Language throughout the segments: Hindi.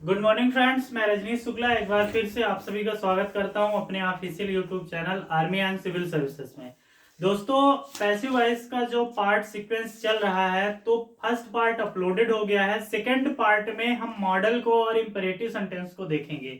गुड मॉर्निंग फ्रेंड्स, मैं रजनीश शुक्ला एक बार फिर से आप सभी का स्वागत करता हूं अपने official YouTube channel army and civil services में। दोस्तों, पैसिव वॉइस का जो पार्ट सीक्वेंस चल रहा है तो फर्स्ट पार्ट अपलोडेड हो गया है। सेकंड पार्ट में हम मॉडल को और इंपरेटिव सेंटेंस को देखेंगे।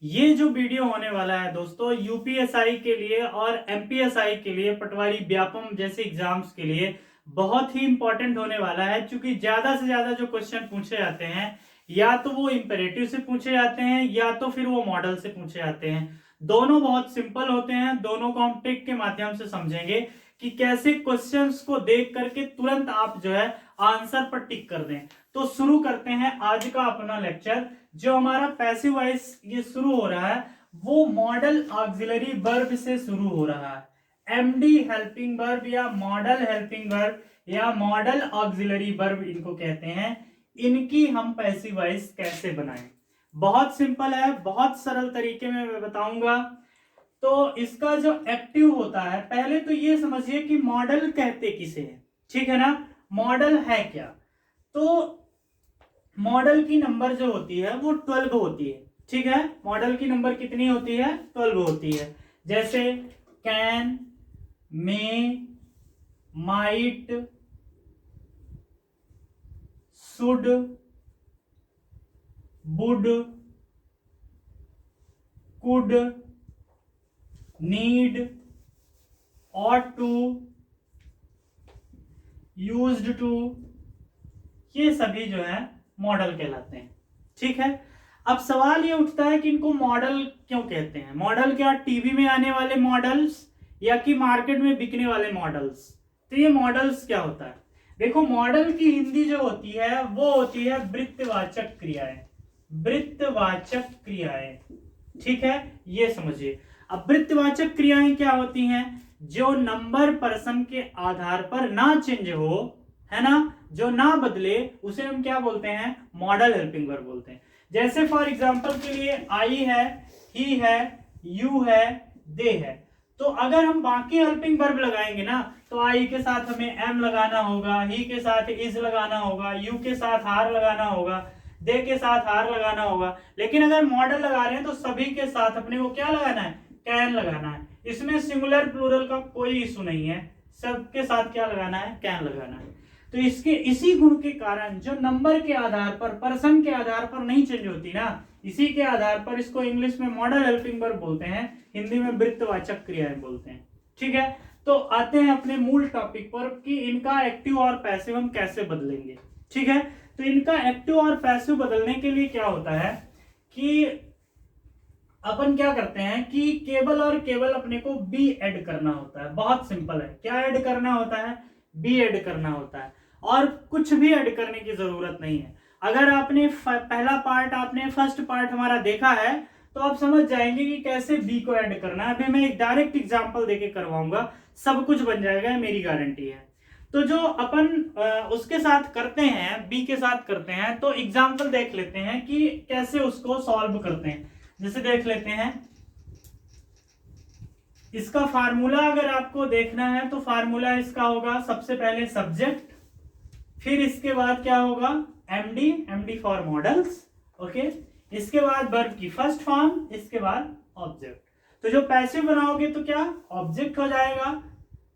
ये जो वीडियो होने वाला है दोस्तों, यूपीएसआई के लिए और एमपीएसआई के लिए, पटवारी व्यापम जैसे एग्जाम्स के लिए बहुत ही इंपॉर्टेंट होने वाला है, क्योंकि ज्यादा से ज्यादा जो क्वेश्चन पूछे जाते हैं या तो वो इंपेरेटिव से पूछे जाते हैं या तो फिर वो मॉडल से पूछे जाते हैं। दोनों बहुत सिंपल होते हैं, दोनों को हम ट्रिक के माध्यम से समझेंगे कि कैसे क्वेश्चंस को देख करके तुरंत आप जो है आंसर पर टिक कर दें। तो शुरू करते हैं आज का अपना लेक्चर। जो हमारा पैसिव वॉइस ये शुरू हो रहा है वो मॉडल ऑक्सिलरी वर्ब से शुरू हो रहा है। एमडी हेल्पिंग वर्ब या मॉडल हेल्पिंग वर्ब या मॉडल ऑक्सिलरी वर्ब इनको कहते हैं। इनकी हम पैसिव वॉइस कैसे बनाएं, बहुत सिंपल है, बहुत सरल तरीके में मैं बताऊंगा। तो इसका जो एक्टिव होता है, पहले तो ये समझिए कि मॉडल कहते किसे हैं, ठीक है ना। मॉडल है क्या? तो मॉडल की नंबर जो होती है वो 12 होती है, ठीक है। मॉडल की नंबर कितनी होती है? 12 होती है। जैसे can, may, might, should, would, could, need, ought to, used to, ये सभी जो है मॉडल कहलाते हैं, ठीक है। अब सवाल ये उठता है कि इनको मॉडल क्यों कहते हैं। मॉडल क्या टीवी में आने वाले मॉडल्स या कि मार्केट में बिकने वाले मॉडल्स? तो ये मॉडल्स क्या होता है? देखो, मॉडल की हिंदी जो होती है वो होती है वृत्तवाचक क्रियाएं। वृत्तवाचक क्रियाएं, ठीक है, ये समझिए। अब वृत्तवाचक क्रियाएं क्या होती हैं? जो नंबर पर्सन के आधार पर ना चेंज हो, है ना, जो ना बदले, उसे हम क्या बोलते हैं? मॉडल हेल्पिंग वर्ब बोलते हैं। जैसे फॉर एग्जांपल के लिए आई है, ही है, यू है, दे है। तो अगर हम बाकी हेल्पिंग वर्ब लगाएंगे ना, तो आई के साथ हमें एम लगाना होगा, ही के साथ इज लगाना होगा, यू के साथ आर लगाना होगा, दे के साथ आर लगाना होगा। लेकिन अगर मॉडल लगा रहे हैं तो सभी के साथ अपने को क्या लगाना है? कैन लगाना है। इसमें सिंगुलर प्लूरल का कोई इशू नहीं है, सबके साथ क्या लगाना है? कैन लगाना है। तो इसके इसी गुण के कारण जो नंबर के आधार पर, पर्सन के आधार पर नहीं चेंज होती ना, इसी के आधार पर इसको इंग्लिश में मॉडल हेल्पिंग वर्ब बोलते हैं, हिंदी में वृत्तवाचक क्रियाएं बोलते हैं, ठीक है। तो आते हैं अपने मूल टॉपिक पर कि इनका एक्टिव और पैसिव हम कैसे बदलेंगे, ठीक है। तो इनका एक्टिव और पैसिव बदलने के लिए क्या होता है कि अपन क्या करते हैं कि केवल और केवल अपने को बी ऐड करना होता है। बहुत सिंपल है, क्या ऐड करना होता है? बी ऐड करना होता है, और कुछ भी ऐड करने की जरूरत नहीं है। अगर आपने पहला पार्ट, आपने फर्स्ट पार्ट हमारा देखा है तो आप समझ जाएंगे कि कैसे बी को ऐड करना है। अभी मैं एक डायरेक्ट एग्जांपल देके करवाऊंगा, सब कुछ बन जाएगा, मेरी गारंटी है। तो जो अपन उसके साथ करते हैं, बी के साथ करते हैं, तो एग्जांपल देख लेते हैं कि कैसे उसको सॉल्व करते हैं। जैसे देख लेते हैं, इसका फार्मूला अगर आपको देखना है तो फार्मूला इसका होगा सबसे पहले सब्जेक्ट, फिर इसके बाद क्या होगा? MD, MD for models, okay. इसके बाद वर्ब की फर्स्ट फॉर्म, इसके बाद ऑब्जेक्ट। तो जो पैसिव बनाओगे तो क्या? ऑब्जेक्ट हो जाएगा,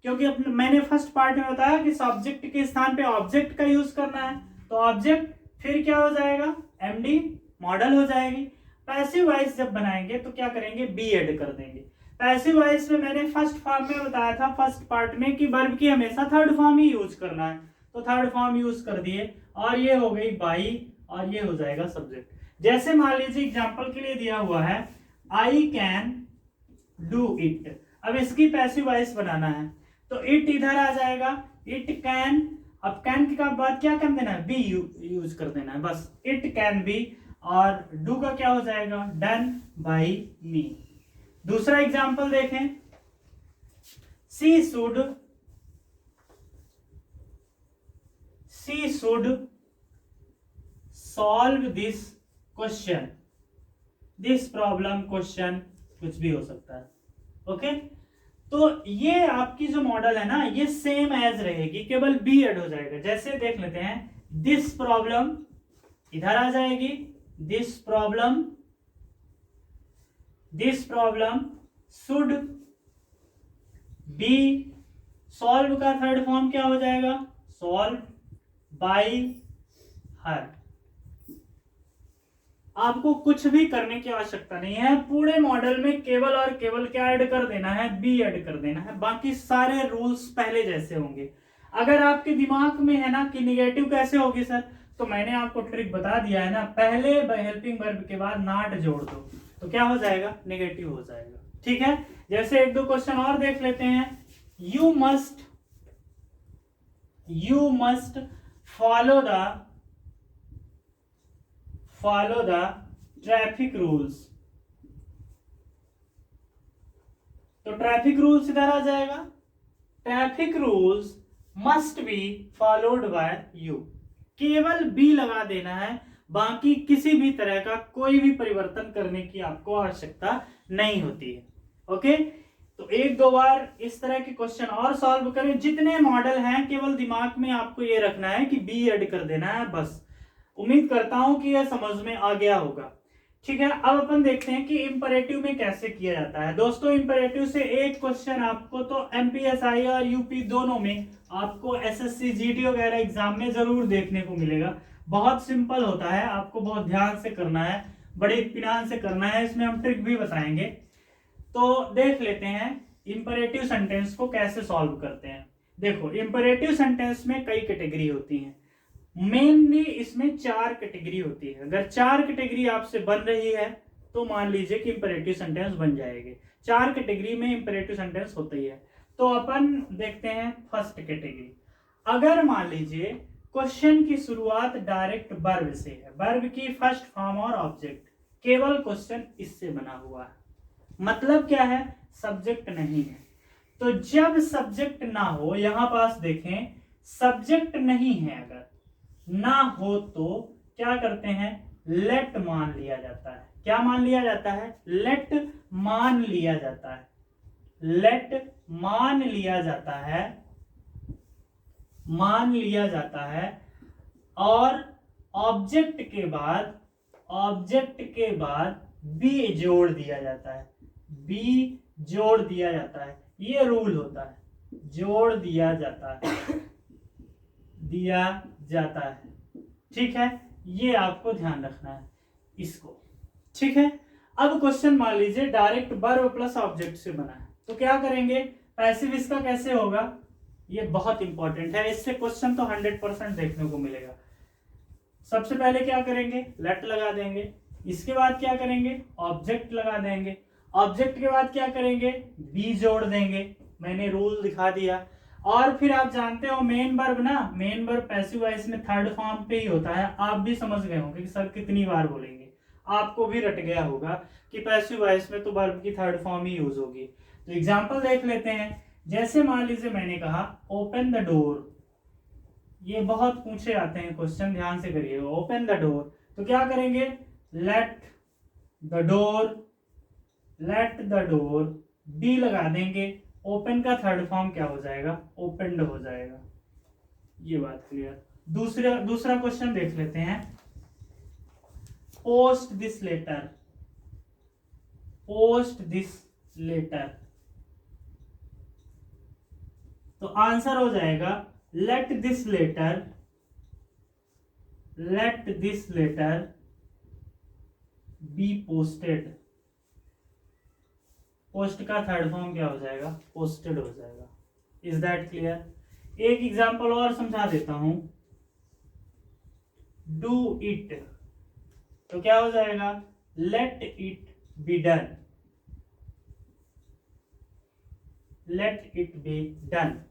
क्योंकि मैंने फर्स्ट पार्ट में बताया कि सब्जेक्ट के स्थान पे ऑब्जेक्ट का यूज करना है, तो ऑब्जेक्ट, फिर क्या हो जाएगा? एमडी, मॉडल हो जाएगी। पैसिव वॉइस जब बनाएंगे तो क्या करेंगे? बी ऐड कर देंगे। पैसिव वॉइस में मैंने फर्स्ट फॉर्म में बताया था, फर्स्ट पार्ट में, कि वर्ब की हमेशा थर्ड फॉर्म ही यूज करना है, तो थर्ड फॉर्म यूज कर दिए, और ये हो गई बाई, और ये हो जाएगा सब्जेक्ट। जैसे मान लीजिए एग्जांपल के लिए दिया हुआ है आई कैन डू इट। अब इसकी पैसिव वॉइस बनाना है तो इट इधर आ जाएगा, इट कैन। अब कैन के बाद क्या कर देना है? बी यूज कर देना है, बस। इट कैन बी, और डू का क्या हो जाएगा? Done by me. दूसरा एग्जांपल देखें, see should solve this question, this problem, question, कुछ भी हो सकता है, ओके। तो ये आपकी जो मॉडल है ना, ये सेम एज रहेगी, केवल बी ऐड हो जाएगा। जैसे देख लेते हैं, दिस प्रॉब्लम इधर आ जाएगी, this problem should be solve का थर्ड फॉर्म क्या हो जाएगा, सॉल्व बाय हर। आपको कुछ भी करने की आवश्यकता नहीं है, पूरे मॉडल में केवल और केवल क्या ऐड कर देना है, बी ऐड कर देना है, बाकी सारे रूल्स पहले जैसे होंगे। अगर आपके दिमाग में है ना कि निगेटिव कैसे होगी सर, तो मैंने आपको ट्रिक बता दिया है ना, पहले हेल्पिंग वर्ब के बाद नॉट जोड़ दो तो क्या हो जाएगा, नेगेटिव हो जाएगा। ठीक है, जैसे एक दो क्वेश्चन और देख लेते हैं। You must follow the traffic rules. तो ट्रैफिक रूल्स इधर आ जाएगा, traffic rules must be followed by you. केवल बी लगा देना है, बाकी किसी भी तरह का कोई भी परिवर्तन करने की आपको आवश्यकता नहीं होती है। ओके, तो एक दो बार इस तरह के क्वेश्चन और सॉल्व करें। जितने मॉडल हैं केवल दिमाग में आपको ये रखना है कि बी ऐड कर देना है बस। उम्मीद करता हूं कि यह समझ में आ गया होगा। ठीक है, अब अपन देखते हैं कि इंपरेटिव में कैसे किया जाता है। दोस्तों, इंपरेटिव से एक क्वेश्चन आपको तो एमपीएसआई और यूपी दोनों में, आपको एसएससी जीडी वगैरह एग्जाम में जरूर देखने को मिलेगा। बहुत सिंपल होता है, आपको बहुत ध्यान से करना है, बड़े इत्मीनान से करना है। इसमें हम ट्रिक भी बताएंगे। तो देख लेते हैं इंपरेटिव सेंटेंस को कैसे सॉल्व करते हैं। देखो, इंपरेटिव सेंटेंस में कई कैटेगरी होती हैं, मेनली इसमें 4 कैटेगरी होती है। अगर 4 कैटेगरी आपसे बन रही है तो मान लीजिए कि इंपरेटिव सेंटेंस बन जाएगी। 4 कैटेगरी में इंपरेटिव सेंटेंस होता ही है। तो अपन देखते हैं फर्स्ट कैटेगरी। अगर मान लीजिए क्वेश्चन की शुरुआत डायरेक्ट वर्ब से है, वर्ब की फर्स्ट फॉर्म और ऑब्जेक्ट, केवल क्वेश्चन इससे बना हुआ है, मतलब क्या है, सब्जेक्ट नहीं है। तो जब सब्जेक्ट ना हो, यहां पास देखें सब्जेक्ट नहीं है, अगर ना हो तो क्या करते हैं, लेट मान लिया जाता है। क्या मान लिया जाता है, लेट मान लिया जाता है, लेट मान लिया जाता है, मान लिया जाता है। और ऑब्जेक्ट के बाद बी जोड़ दिया जाता है, बी जोड़ दिया जाता है। ये रूल होता है, जोड़ दिया जाता है, दिया जाता है। ठीक है, ये आपको ध्यान रखना है इसको। ठीक है, अब क्वेश्चन मान लीजिए डायरेक्ट वर्ब प्लस ऑब्जेक्ट से बना है, तो क्या करेंगे, पैसिव इसका कैसे होगा, ये बहुत इंपॉर्टेंट है, इससे क्वेश्चन तो 100% देखने को मिलेगा। सबसे पहले क्या करेंगे, लेट लगा देंगे, इसके बाद क्या करेंगे, ऑब्जेक्ट लगा देंगे, ऑब्जेक्ट के बाद क्या करेंगे, बी जोड़ देंगे, मैंने रूल दिखा दिया। और फिर आप जानते हो मेन वर्ब ना, मेन वर्ब पैसिव वॉइस में थर्ड फॉर्म पे ही होता है। आप भी समझ गए होंगे कि सर कितनी बार बोलेंगे, आपको भी रट गया होगा कि पैसिव वॉइस में तो वर्ब की थर्ड फॉर्म ही यूज होगी। तो एग्जांपल देख लेते हैं। जैसे मान लीजिए मैंने कहा ओपन द डोर, ये बहुत पूछे आते हैं क्वेश्चन, ध्यान से करिए। ओपन द डोर, तो क्या करेंगे, लेट द डोर बी लगा देंगे, ओपन का थर्ड फॉर्म क्या हो जाएगा, ओपनड हो जाएगा। ये बात क्लियर। दूसरा क्वेश्चन देख लेते हैं। Post this letter, post this letter, तो आंसर हो जाएगा let this letter be posted. Post का थर्ड फॉर्म क्या हो जाएगा, पोस्टेड हो जाएगा। Is that clear? एक एग्जांपल और समझा देता हूं। डू इट, तो क्या हो जाएगा, let it be done, let it be done.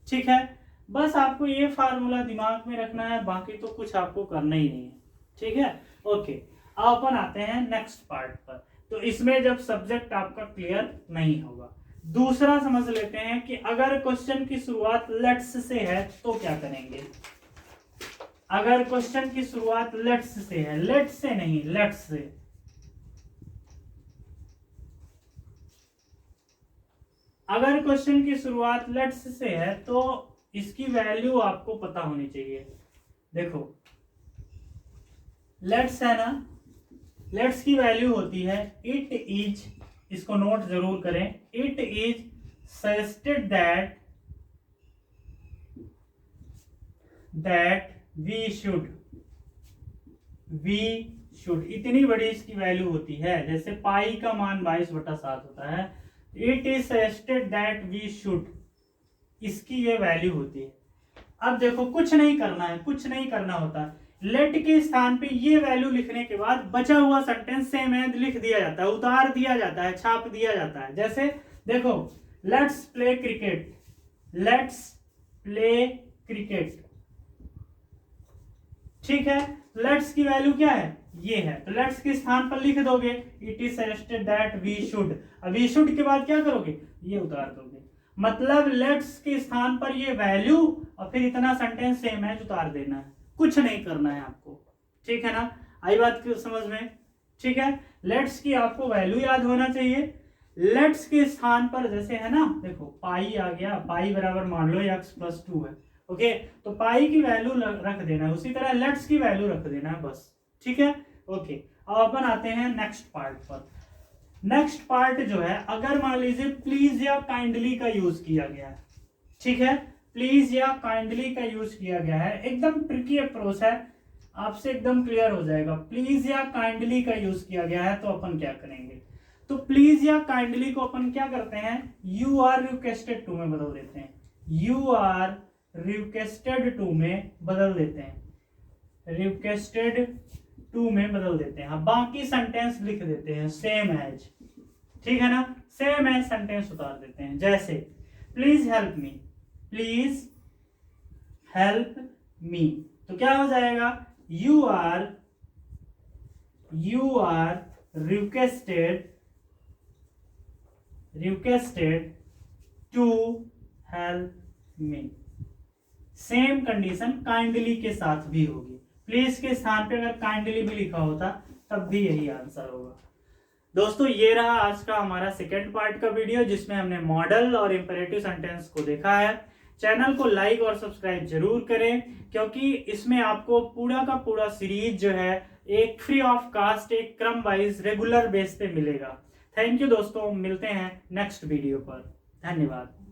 ठीक है, बस आपको ये फार्मूला दिमाग में रखना है, बाकी तो कुछ आपको करना ही नहीं है। ठीक है, ओके। अब अपन आते हैं नेक्स्ट पार्ट पर। तो इसमें जब सब्जेक्ट आपका क्लियर नहीं होगा, दूसरा समझ लेते हैं कि अगर क्वेश्चन की शुरुआत लेट्स से है तो क्या करेंगे। अगर क्वेश्चन की शुरुआत लेट्स से है, लेट्स से नहीं, लेट्स से, अगर क्वेश्चन की शुरुआत लेट्स से है तो इसकी वैल्यू आपको पता होनी चाहिए। देखो लेट्स है ना, लेट्स की वैल्यू होती है इट इज, इसको नोट जरूर करें, it is suggested that we should इतनी बड़ी इसकी वैल्यू होती है। जैसे पाई का मान 22/7 होता है, it is suggested that we should, इसकी ये वैल्यू होती है। अब देखो कुछ नहीं करना है, कुछ नहीं करना होता, लेट के स्थान पे ये वैल्यू लिखने के बाद बचा हुआ सेंटेंस सेम है लिख दिया जाता है, उतार दिया जाता है, छाप दिया जाता है। जैसे देखो let's play cricket, let's play cricket, ठीक है। लेट्स की वैल्यू क्या है, ये है, तो लेट्स के स्थान पर लिख दोगे it is suggested that we should, अब वी शुड के बाद क्या करोगे, ये उतार दोगे, मतलब लेट्स के स्थान पर ये वैल्यू और फिर इतना सेंटेंस सेम है उतार देना है, कुछ नहीं करना है आपको, ठीक है ना। आई बात समझ में, ठीक है। लेट्स की आपको वैल्यू याद होना चाहिए। लेट्स के स्थान पर जैसे है ना, देखो पाई आ गया, पाई बराबर मान लो x+2 है, ओके, तो पाई की वैल्यू रख देना है, उसी तरह लेट्स की वैल्यू रख देना है बस, ठीक है, ओके। अब अपन आते हैं नेक्स्ट पार्ट पर। नेक्स्ट पार्ट जो है, अगर मान लीजिए प्लीज या काइंडली का यूज किया गया है, ठीक है, प्लीज या काइंडली का यूज किया गया है, एकदम ट्रिकी अप्रोच है, आपसे एकदम क्लियर हो जाएगा। प्लीज या काइंडली का यूज किया गया है तो अपन क्या करेंगे, तो प्लीज या काइंडली को अपन क्या करते हैं, यू आर रिक्वेस्टेड टू में बदल देते हैं, यू आर रिक्वेस्टेड टू में बदल देते हैं, रिक्वेस्टेड टू में बदल देते हैं, बाकी सेंटेंस लिख देते हैं सेम एज, ठीक है ना, सेम एज सेंटेंस उतार देते हैं। जैसे please help me, please help me, तो क्या हो जाएगा, you are requested to help me. Same condition kindly के साथ भी होगी, प्लीज के स्थान पे अगर काइंडली भी लिखा होता तब भी यही आंसर होगा। दोस्तों ये रहा आज का हमारा सेकेंड पार्ट का वीडियो, जिसमें हमने मॉडल और इंपेरेटिव सेंटेंस को देखा है। चैनल को लाइक और सब्सक्राइब जरूर करें, क्योंकि इसमें आपको पूरा का पूरा सीरीज जो है एक फ्री ऑफ कास्ट, एक क्रम वाइज रेगुलर बेस पे मिलेगा। थैंक यू दोस्तों, मिलते हैं नेक्स्ट वीडियो पर, धन्यवाद।